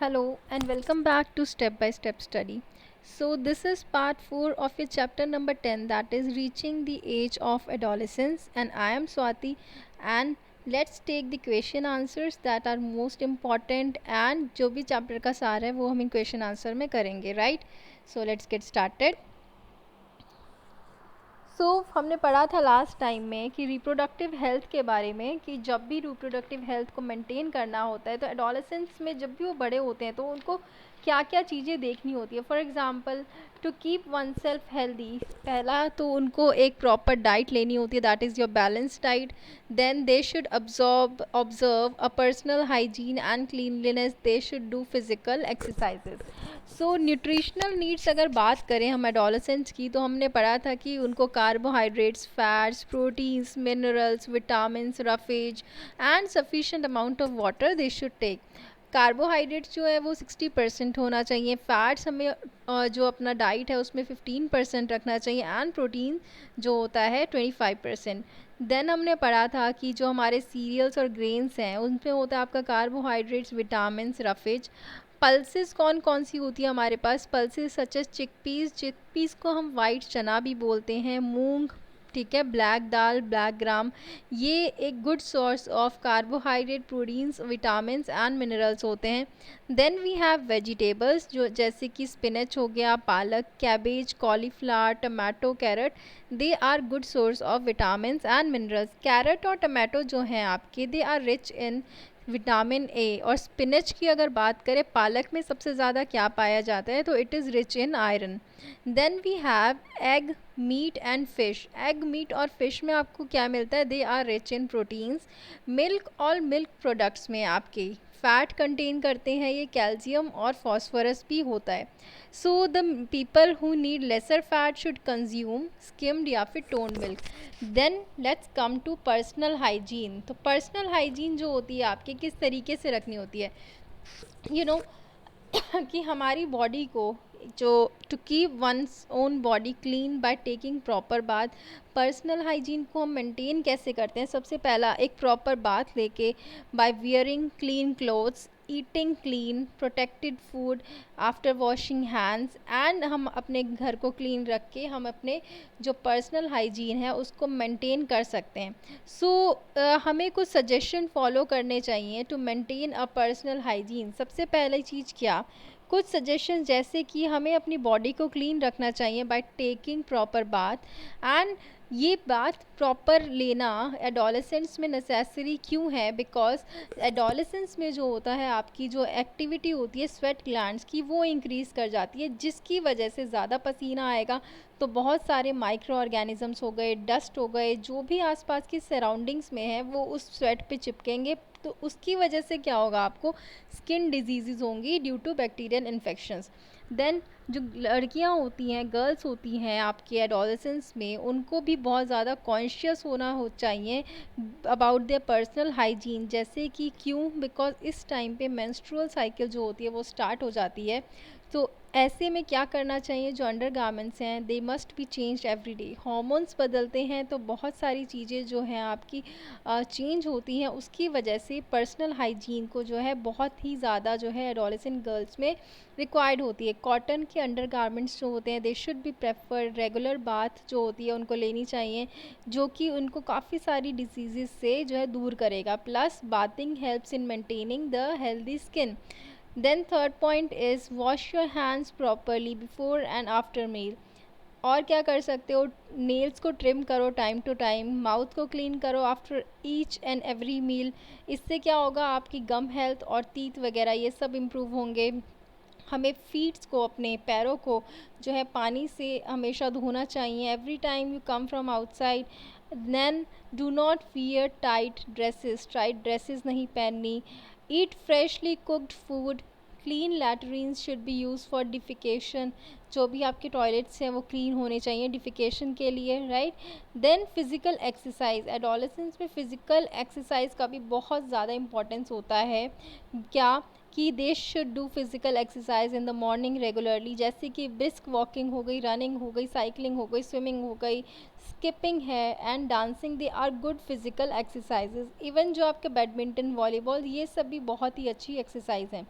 Hello and welcome back to Step by Step Study. So, this is part 4 of your chapter number 10, that is Reaching the Age of Adolescence, and I am Swati. And let's take the question answers that are most important, and जो भी chapter का सार है वो हम इन question answer में करेंगे, right? So let's get started. हमने पढ़ा था लास्ट टाइम में कि रिप्रोडक्टिव हेल्थ के बारे में, कि जब भी रिप्रोडक्टिव हेल्थ को मेंटेन करना होता है तो एडोलेसेंस में जब भी वो बड़े होते हैं तो उनको क्या क्या चीज़ें देखनी होती है. For example, to keep oneself healthy, पहला तो उनको एक प्रॉपर डाइट लेनी होती है, that is your balance diet. Then they should observe a personal hygiene and cleanliness. They should do physical exercises. So nutritional needs अगर बात करें हम एडोलेसेंट्स की, तो हमने पढ़ा था कि उनको carbohydrates, fats, proteins, minerals, vitamins, roughage and sufficient amount of water they should take. Carbohydrates जो है वो 60% होना चाहिए. फैट्स हमें जो अपना डाइट है उसमें 15% रखना चाहिए, एंड प्रोटीन जो होता है 25%. देन हमने पढ़ा था कि जो हमारे सीरियल्स और ग्रेन्स हैं उनमें होता है आपका कार्बोहाइड्रेट्स, विटामिन्स, रफेज. पल्सेस कौन कौन सी होती है हमारे पास? पल्सेस सच एज चिकपीस को हम वाइट चना भी बोलते हैं, मूंग, ठीक है, ब्लैक दाल, ब्लैक ग्राम. ये एक good source of carbohydrate, proteins, vitamins and minerals होते हैं. देन वी हैव वेजिटेबल्स, जो जैसे कि स्पिनच हो गया, पालक, cabbage, cauliflower, tomato, carrot. They are good source of vitamins and minerals. Carrot और टमाटो जो हैं आपके, they are rich in vitamin A. और स्पिनच की अगर बात करें, पालक में सबसे ज़्यादा क्या पाया जाता है, तो it is rich in iron. Then we have egg, meat and fish. Egg, meat और फिश में आपको क्या मिलता है? They are rich in proteins. Milk और मिल्क प्रोडक्ट्स में आपके फैट कंटेन करते हैं, ये कैल्शियम और फॉस्फोरस भी होता है. So the people who need lesser fat should consume skimmed या फिर tone milk. Then let's come to personal hygiene. तो पर्सनल हाइजीन जो होती है आपके, किस तरीके से रखनी होती है, यू नो कि हमारी बॉडी को जो to keep one's own body clean by taking proper bath. Personal hygiene को हम मेंटेन कैसे करते हैं? सबसे पहला, एक प्रॉपर बाथ लेके, by wearing clean clothes, eating clean protected food after washing hands. And हम अपने घर को क्लीन रख के हम अपने जो पर्सनल हाइजीन है उसको मेंटेन कर सकते हैं. सो हमें कुछ सजेशन फॉलो करने चाहिए to maintain a personal hygiene. सबसे पहली चीज़ क्या, कुछ सजेशन, जैसे कि हमें अपनी बॉडी को क्लीन रखना चाहिए bye taking proper bath. And ये बात प्रॉपर लेना एडोलेसेंट्स में नेसेसरी क्यों है? बिकॉज एडोलेसेंस में जो होता है आपकी जो एक्टिविटी होती है स्वेट ग्लैंड्स की, वो इंक्रीज़ कर जाती है, जिसकी वजह से ज़्यादा पसीना आएगा. तो बहुत सारे माइक्रो ऑर्गेनिजम्स हो गए, डस्ट हो गए, जो भी आसपास की सराउंडिंग्स में है वो उस स्वेट पे चिपकेंगे. तो उसकी वजह से क्या होगा, आपको स्किन डिजीज़ होंगी due to bacterial infections. Then जो लड़कियां होती हैं, गर्ल्स होती हैं आपके एडोलेसेंस में, उनको भी बहुत ज़्यादा कॉन्शियस होना हो चाहिए अबाउट देयर पर्सनल हाइजीन. जैसे कि क्यों? बिकॉज इस टाइम पे मेंस्ट्रुअल साइकिल जो होती है वो स्टार्ट हो जाती है. तो ऐसे में क्या करना चाहिए, जो अंडर गारमेंट्स हैं they must be changed every day. Hormones बदलते हैं तो बहुत सारी चीज़ें जो हैं आपकी चेंज होती हैं. उसकी वजह से पर्सनल हाइजीन को जो है बहुत ही ज़्यादा जो है एडोलेसेंट गर्ल्स में रिक्वायर्ड होती है. कॉटन के अंडर गारमेंट्स जो होते हैं they should be preferred. Regular bath जो होती है उनको लेनी चाहिए, जो कि उनको काफ़ी सारी डिजीज़ से जो है दूर करेगा. Plus bathing helps in maintaining the healthy skin. Then third point is wash your hands properly before and after meal. और क्या कर सकते हो, नेल्स को ट्रिम करो टाइम टू टाइम, माउथ को क्लीन करो after each and every meal. इससे क्या होगा, आपकी गम हेल्थ और टीथ वगैरह ये सब इम्प्रूव होंगे. हमें फीट्स को, अपने पैरों को जो है पानी से हमेशा धोना चाहिए every time you come from outside. Then do not wear tight dresses नहीं पहननी. Eat freshly cooked food. Clean latrines should be use for defecation. जो भी आपके टॉयलेट्स हैं वो क्लीन होने चाहिए डिफिकेशन के लिए, right. Then physical exercise. Adolescence में फ़िज़िकल एक्सरसाइज का भी बहुत ज़्यादा इंपॉर्टेंस होता है. क्या कि they should do physical exercise in the morning regularly, जैसे कि ब्रिस्क वॉकिंग हो गई, रनिंग हो गई, साइकिलिंग हो गई, स्विमिंग हो गई, स्किपिंग है and dancing. They are good physical exercises. Even जो आपके बैडमिंटन, वॉलीबॉल, ये सब भी बहुत ही अच्छी एक्सरसाइज हैं.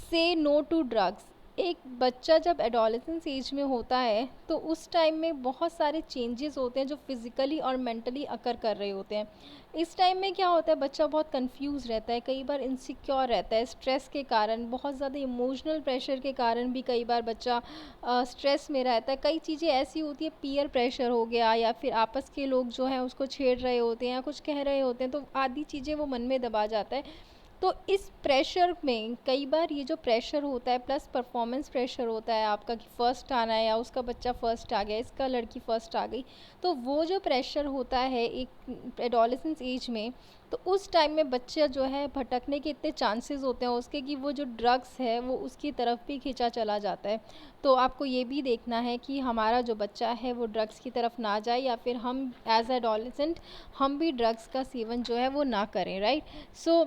से नो टू ड्रग्स। एक बच्चा जब एडोलेसेंस एज में होता है तो उस टाइम में बहुत सारे चेंजेस होते हैं जो फिज़िकली और मेंटली अकर कर रहे होते हैं। इस टाइम में क्या होता है, बच्चा बहुत कंफ्यूज रहता है, कई बार इनसिक्योर रहता है, स्ट्रेस के कारण, बहुत ज़्यादा इमोशनल प्रेशर के कारण भी कई बार बच्चा स्ट्रेस में रहता है। कई चीज़ें ऐसी होती है, पीयर प्रेशर हो गया या फिर आपस के लोग जो हैं उसको छेड़ रहे होते हैं या कुछ कह रहे होते हैं, तो आधी चीज़ें वो मन में दबा जाता है। तो इस प्रेशर में कई बार ये जो प्रेशर होता है प्लस परफॉर्मेंस प्रेशर होता है आपका कि फ़र्स्ट आना है या उसका बच्चा फ़र्स्ट आ गया, इसका लड़की फ़र्स्ट आ गई, तो वो जो प्रेशर होता है एक एडोलेसेंस एज में, तो उस टाइम में बच्चा जो है भटकने के इतने चांसेस होते हैं उसके कि वो जो ड्रग्स है वो उसकी तरफ भी खींचा चला जाता है। तो आपको ये भी देखना है कि हमारा जो बच्चा है वो ड्रग्स की तरफ ना जाए या फिर हम एज एडोलेसेंट हम भी ड्रग्स का सेवन जो है वो ना करें, राइट। सो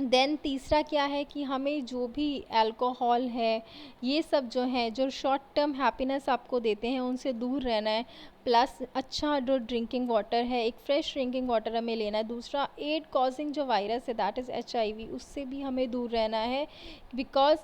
देन तीसरा क्या है कि हमें जो भी अल्कोहल है, ये सब जो है जो शॉर्ट टर्म हैप्पीनेस आपको देते हैं उनसे दूर रहना है। प्लस अच्छा जो ड्रिंकिंग वाटर है, एक फ्रेश ड्रिंकिंग वाटर हमें लेना है। दूसरा, एड कॉजिंग जो वायरस है दैट इज़ HIV, उससे भी हमें दूर रहना है। बिकॉज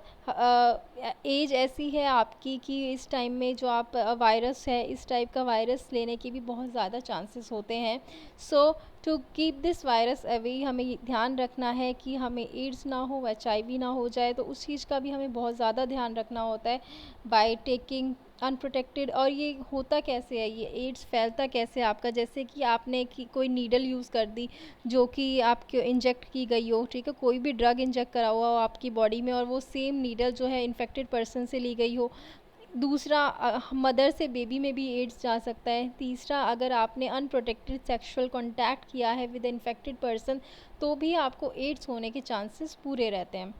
एज ऐसी है आपकी कि इस टाइम में जो आप वायरस है, इस टाइप का वायरस लेने के भी बहुत ज़्यादा चांसेस होते हैं। So to keep this virus away हमें ध्यान रखना है कि हमें एड्स ना हो, HIV ना हो जाए, तो उस चीज़ का भी हमें बहुत ज़्यादा ध्यान रखना होता है बाय टेकिंग अनप्रोटेक्टेड। और ये होता कैसे है, ये एड्स फैलता कैसे है आपका, जैसे कि आपने कि कोई नीडल यूज़ कर दी जो कि आपके इंजेक्ट की गई हो, ठीक है, कोई भी ड्रग इंजेक्ट करा हुआ हो आपकी बॉडी में और वो सेम नीडल जो है इन्फेक्टेड पर्सन से ली गई हो। दूसरा, मदर से बेबी में भी एड्स जा सकता है। तीसरा, अगर आपने अनप्रोटेक्टेड सेक्सुअल कांटेक्ट किया है विद इन्फेक्टेड पर्सन तो भी आपको एड्स होने के चांसेस पूरे रहते हैं।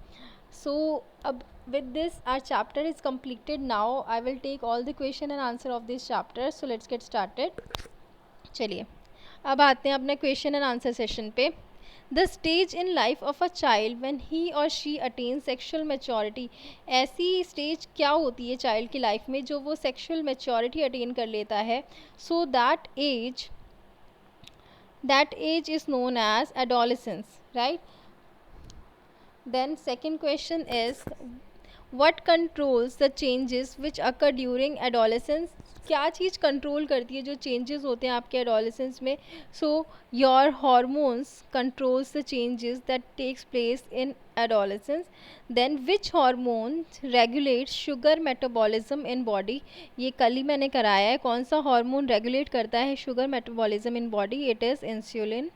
सो अब with this our chapter is completed. Now I will take all the question and answer of this chapter, so let's get started. चलिए अब आते हैं अपने क्वेश्चन एंड आंसर सेशन पे। The stage in life of a child when he और she attain sexual maturity. ऐसी stage क्या होती है चाइल्ड की लाइफ में जो वो सेक्शुअल मैच्योरिटी अटेन कर लेता है। So that age is known as adolescence, right. Then second question is what controls the changes which occur during adolescence. क्या चीज़ कंट्रोल करती है जो चेंजेस होते हैं आपके एडोलेसेंस में। So your hormones controls the changes that takes place in adolescence. Then which hormones regulate sugar metabolism in body. ये कल ही मैंने कराया है, कौन सा हार्मोन रेगुलेट करता है sugar metabolism in body, it is insulin.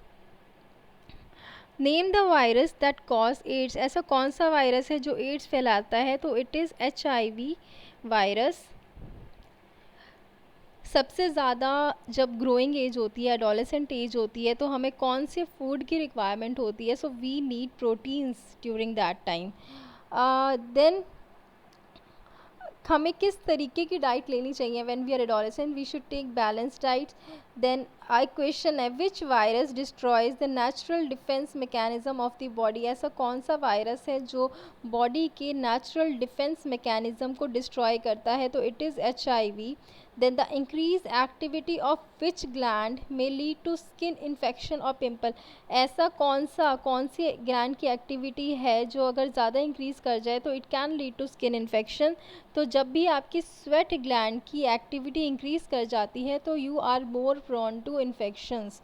Name the virus that cause AIDS. ऐसा कौन सा वायरस है जो एड्स फैलाता है, तो इट इज़ HIV वायरस। सबसे ज़्यादा जब ग्रोइंग एज होती है, एडोलेसेंट एज होती है, तो हमें कौन से फूड की रिक्वायरमेंट होती है। So we need proteins during that time. Then हमें किस तरीके की डाइट लेनी चाहिए when we are adolescent, we should take balance diet. Then I question है which virus destroys the natural defence mechanism of the body. ऐसा कौन सा वायरस है जो बॉडी के नेचुरल डिफेंस मैकेनिज्म को डिस्ट्रॉय करता है, तो it is HIV। Then the increase activity of which gland में लीड टू स्किन इन्फेक्शन और पिंपल। ऐसा कौन सी ग्लैंड की एक्टिविटी है जो अगर ज़्यादा इंक्रीज़ कर जाए तो it can lead to skin infection. तो जब भी आपकी स्वेट ग्लैंड की एक्टिविटी इंक्रीज़ कर जाती है तो you are more prone to infections,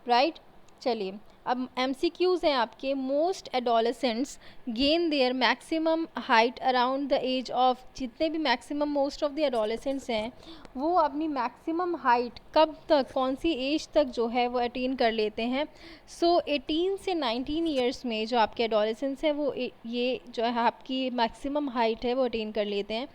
right. चलिए अब MCQs हैं आपके। Most adolescents gain their maximum height around the age of. जितने भी maximum most of the adolescents हैं वो अपनी मैक्सिमम हाइट कब तक, कौन सी एज तक जो है वो अटेन कर लेते हैं। सो 18 से 19 ईयर्स में जो आपके एडोलेसेंट्स हैं वो ये जो है आपकी मैक्सिमम हाइट है वो अटेन कर लेते हैं।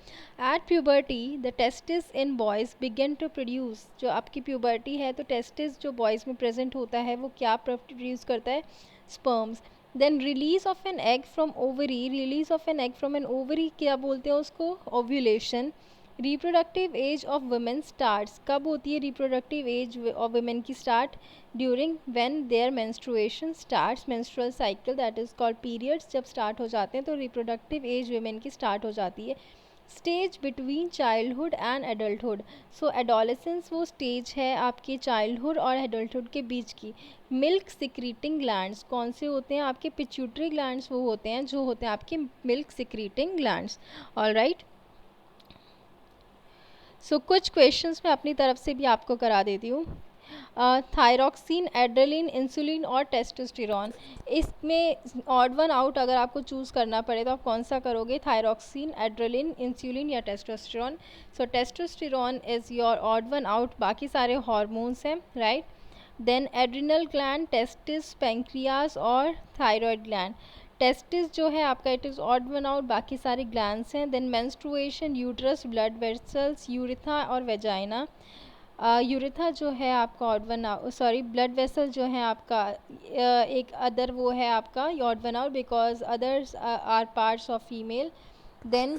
At puberty the testis in boys begin to produce. जो आपकी प्यूबर्टी है तो टेस्टिस जो बॉयज़ में प्रेजेंट होता है वो क्या प्रोड्यूस करता है, sperms. Then release of an egg from ovary. Release of an egg from an ovary क्या बोलते हैं उसको, ovulation. Reproductive age of women starts. कब होती है रिप्रोडक्टिव एज ऑफ वुमेन की start, during when their menstruation starts. Menstrual cycle that is called periods जब start हो जाते हैं तो रिप्रोडक्टिव एज वुमेन की स्टार्ट हो जाती है। Stage between childhood and adulthood. So adolescence वो स्टेज है आपके चाइल्डहुड और एडल्टहुड के बीच की। मिल्क सिक्रीटिंग ग्लैंड्स कौन से होते हैं आपके? पिट्यूटरी ग्लैंड्स वो होते हैं जो होते हैं आपके मिल्क सिक्रीटिंग ग्लैंड्स। ऑलराइट, सो कुछ क्वेश्चंस मैं अपनी तरफ से भी आपको करा देती हूँ। थायरॉक्सिन, एड्रेलिन, इंसुलिन और टेस्टोस्टेरॉन, इसमें ऑड वन आउट अगर आपको चूज़ करना पड़े तो आप कौन सा करोगे? थायरॉक्सिन, एड्रेलिन, इंसुलिन या testosterone? So testosterone is your odd one out, बाकी सारे हार्मोन्स हैं, right. Then adrenal gland, testis, pancreas और थायराइड ग्लैंड। टेस्टिस जो है आपका it is odd one out, बाकी सारे ग्लैंड्स हैं। Then menstruation, uterus, blood vessels, urethra और वेजाइना। यूरिथा जो है आपका odd one out, sorry blood vessel जो है आपका एक अदर वो है आपका odd one out because others are parts of female. Then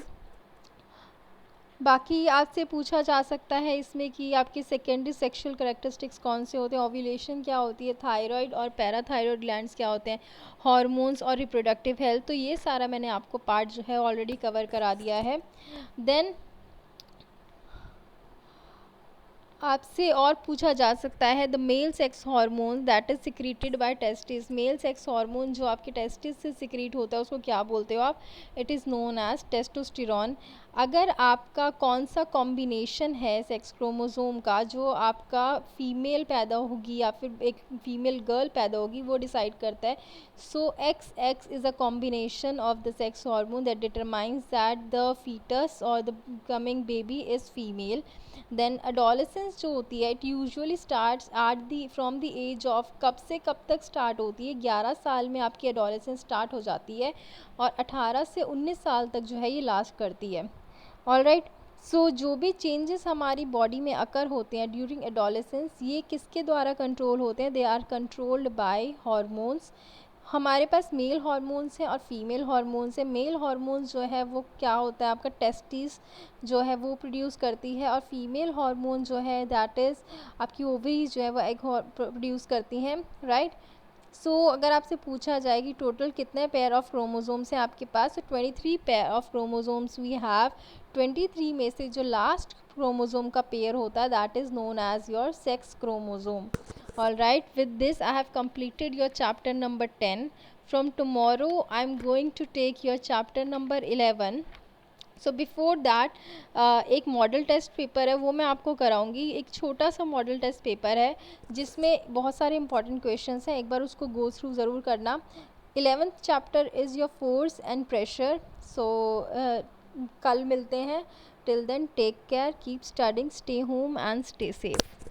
बाकी आपसे पूछा जा सकता है इसमें कि आपके सेकेंडरी सेक्सुअल कैरेक्टरिस्टिक्स कौन से होते हैं, ओव्यूलेशन क्या होती है, थायराइड और पैराथायराइड ग्लैंड्स क्या होते हैं, हार्मोन्स और रिप्रोडक्टिव हेल्थ। तो ये सारा मैंने आपको पार्ट जो है ऑलरेडी कवर करा दिया है। देन आपसे और पूछा जा सकता है the male sex hormone that is secreted by testis. Male sex hormone जो आपके टेस्टिस से सिक्रीट होता है उसको क्या बोलते हो आप? It is known as testosterone. अगर आपका कौन सा कॉम्बिनेशन है सेक्स क्रोमोसोम का जो आपका फीमेल पैदा होगी या फिर एक फीमेल गर्ल पैदा होगी वो डिसाइड करता है। So X X is a combination of the sex hormone that determines that the foetus और the coming baby is female. Then adolescence जो होती है it usually starts at the from the age of, कब से कब तक start होती है? 11 साल में आपकी एडोलेसेंस स्टार्ट हो जाती है और 18 से 19 साल तक जो है ये लास्ट करती है। ऑलराइट, सो जो भी चेंजेस हमारी बॉडी में अकर होते हैं ड्यूरिंग एडोलेसेंस ये किसके द्वारा कंट्रोल होते हैं? They are controlled by hormones. हमारे पास मेल हार्मोन्स हैं और फीमेल हार्मोन्स हैं। मेल हार्मोन्स जो है वो क्या होता है आपका टेस्टिस जो है वो प्रोड्यूस करती है और फीमेल हार्मोन जो है दैट इज़ आपकी ओवरीज जो है वो एग प्रोड्यूस करती हैं, राइट। सो अगर आपसे पूछा जाए कि टोटल कितने पेयर ऑफ क्रोमोसोम्स हैं आपके पास, तो 23 pair of chromosomes we have. 23 में से जो लास्ट क्रोमोसोम का पेयर होता है that is known as your sex chromosome. Alright, with this I have completed your chapter number 10. From tomorrow I am going to take your chapter number 11. So before that एक model test paper है वो मैं आपको कराऊंगी। एक छोटा सा model test paper है जिसमें बहुत सारे इंपॉर्टेंट क्वेश्चंस हैं, एक बार उसको गो थ्रू ज़रूर करना। 11th chapter is your force and pressure. So कल मिलते हैं। Till then take care, keep studying, stay home and stay safe.